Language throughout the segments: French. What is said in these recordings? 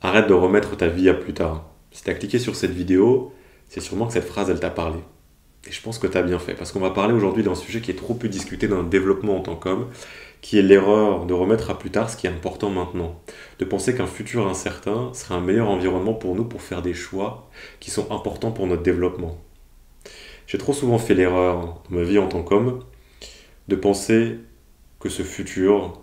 Arrête de remettre ta vie à plus tard. Si tu as cliqué sur cette vidéo, c'est sûrement que cette phrase, elle t'a parlé. Et je pense que tu as bien fait, parce qu'on va parler aujourd'hui d'un sujet qui est trop peu discuté dans le développement en tant qu'homme, qui est l'erreur de remettre à plus tard ce qui est important maintenant. De penser qu'un futur incertain serait un meilleur environnement pour nous pour faire des choix qui sont importants pour notre développement. J'ai trop souvent fait l'erreur dans ma vie en tant qu'homme de penser que ce futur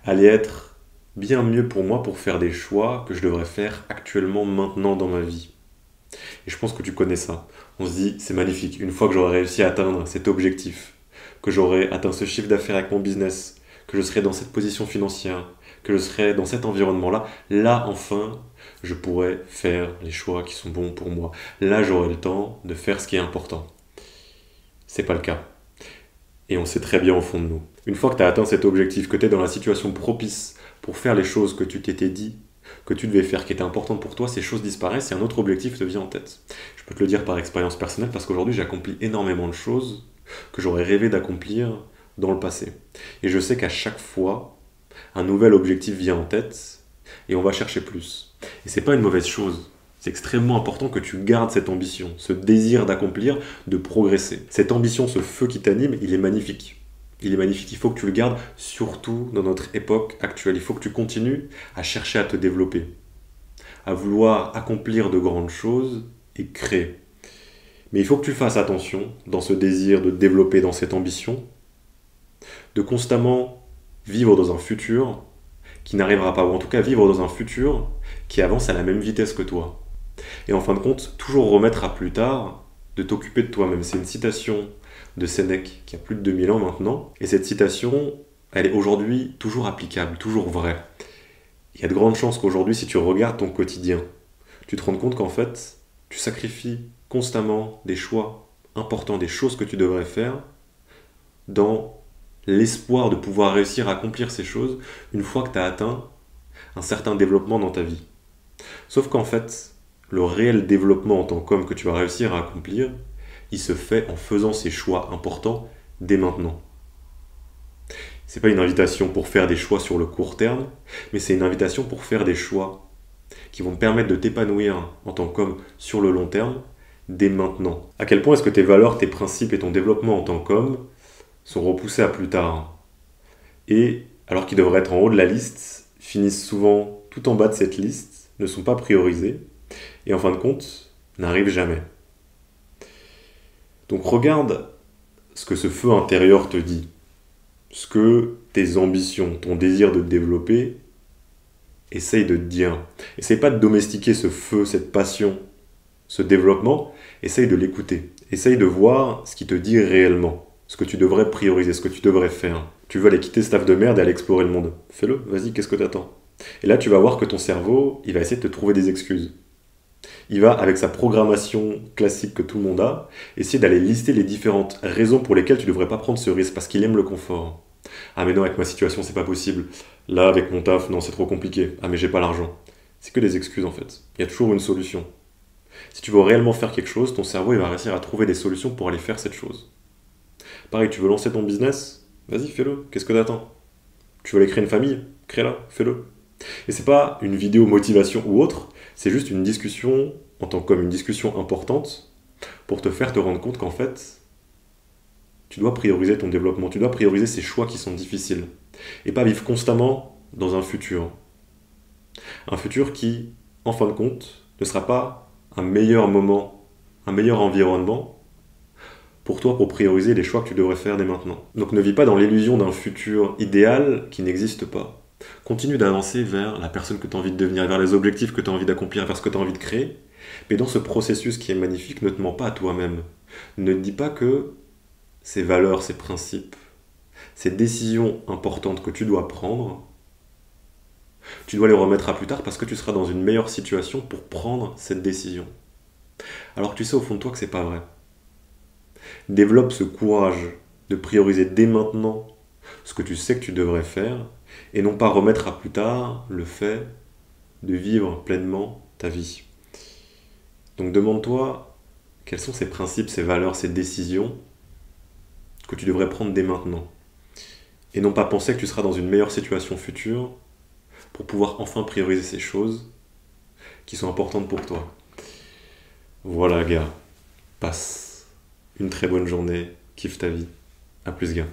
allait être bien mieux pour moi pour faire des choix que je devrais faire actuellement maintenant dans ma vie. Et je pense que tu connais ça. On se dit, c'est magnifique, une fois que j'aurai réussi à atteindre cet objectif, que j'aurai atteint ce chiffre d'affaires avec mon business, que je serai dans cette position financière, que je serai dans cet environnement-là, là enfin, je pourrai faire les choix qui sont bons pour moi. Là, j'aurai le temps de faire ce qui est important. C'est pas le cas. Et on sait très bien au fond de nous. Une fois que tu as atteint cet objectif, que tu es dans la situation propice pour faire les choses que tu t'étais dit, que tu devais faire, qui étaient importantes pour toi, ces choses disparaissent et un autre objectif te vient en tête. Je peux te le dire par expérience personnelle parce qu'aujourd'hui j'accomplis énormément de choses que j'aurais rêvé d'accomplir dans le passé. Et je sais qu'à chaque fois, un nouvel objectif vient en tête et on va chercher plus. Et c'est pas une mauvaise chose. C'est extrêmement important que tu gardes cette ambition, ce désir d'accomplir, de progresser. Cette ambition, ce feu qui t'anime, il est magnifique. Il est magnifique, il faut que tu le gardes, surtout dans notre époque actuelle. Il faut que tu continues à chercher à te développer, à vouloir accomplir de grandes choses et créer. Mais il faut que tu fasses attention dans ce désir de te développer, dans cette ambition, de constamment vivre dans un futur qui n'arrivera pas, ou en tout cas vivre dans un futur qui avance à la même vitesse que toi. Et en fin de compte, toujours remettre à plus tard de t'occuper de toi-même. C'est une citation de Sénèque qui a plus de 2000 ans maintenant. Et cette citation, elle est aujourd'hui toujours applicable, toujours vraie. Il y a de grandes chances qu'aujourd'hui, si tu regardes ton quotidien, tu te rendes compte qu'en fait, tu sacrifies constamment des choix importants, des choses que tu devrais faire dans l'espoir de pouvoir réussir à accomplir ces choses une fois que tu as atteint un certain développement dans ta vie. Sauf qu'en fait, le réel développement en tant qu'homme que tu vas réussir à accomplir, il se fait en faisant ces choix importants dès maintenant. C'est pas une invitation pour faire des choix sur le court terme, mais c'est une invitation pour faire des choix qui vont te permettre de t'épanouir en tant qu'homme sur le long terme dès maintenant. À quel point est-ce que tes valeurs, tes principes et ton développement en tant qu'homme sont repoussés à plus tard et, alors qu'ils devraient être en haut de la liste, finissent souvent tout en bas de cette liste, ne sont pas priorisés et en fin de compte, n'arrivent jamais. Donc regarde ce que ce feu intérieur te dit, ce que tes ambitions, ton désir de te développer, essaye de te dire. Essaye pas de domestiquer ce feu, cette passion, ce développement, essaye de l'écouter. Essaye de voir ce qui te dit réellement, ce que tu devrais prioriser, ce que tu devrais faire. Tu veux aller quitter ce taf de merde et aller explorer le monde. Fais-le, vas-y, qu'est-ce que t'attends? Et là, tu vas voir que ton cerveau, il va essayer de te trouver des excuses. Il va, avec sa programmation classique que tout le monde a, essayer d'aller lister les différentes raisons pour lesquelles tu ne devrais pas prendre ce risque, parce qu'il aime le confort. Ah mais non, avec ma situation, c'est pas possible. Là, avec mon taf, non, c'est trop compliqué. Ah mais j'ai pas l'argent. C'est que des excuses en fait. Il y a toujours une solution. Si tu veux réellement faire quelque chose, ton cerveau il va réussir à trouver des solutions pour aller faire cette chose. Pareil, tu veux lancer ton business? Vas-y, fais-le. Qu'est-ce que t'attends? Tu veux aller créer une famille? Crée-la, fais-le. Et c'est pas une vidéo motivation ou autre, c'est juste une discussion en tant qu'homme, une discussion importante pour te faire te rendre compte qu'en fait, tu dois prioriser ton développement, tu dois prioriser ces choix qui sont difficiles et pas vivre constamment dans un futur. Un futur qui, en fin de compte, ne sera pas un meilleur moment, un meilleur environnement pour toi pour prioriser les choix que tu devrais faire dès maintenant. Donc ne vis pas dans l'illusion d'un futur idéal qui n'existe pas. Continue d'avancer vers la personne que tu as envie de devenir, vers les objectifs que tu as envie d'accomplir, vers ce que tu as envie de créer. Mais dans ce processus qui est magnifique, ne te mens pas à toi-même. Ne te dis pas que ces valeurs, ces principes, ces décisions importantes que tu dois prendre, tu dois les remettre à plus tard parce que tu seras dans une meilleure situation pour prendre cette décision. Alors que tu sais au fond de toi que c'est pas vrai. Développe ce courage de prioriser dès maintenant ce que tu sais que tu devrais faire et non pas remettre à plus tard le fait de vivre pleinement ta vie. Donc demande-toi quels sont ces principes, ces valeurs, ces décisions que tu devrais prendre dès maintenant. Et non pas penser que tu seras dans une meilleure situation future pour pouvoir enfin prioriser ces choses qui sont importantes pour toi. Voilà, gars. Passe une très bonne journée. Kiffe ta vie. À plus, gars.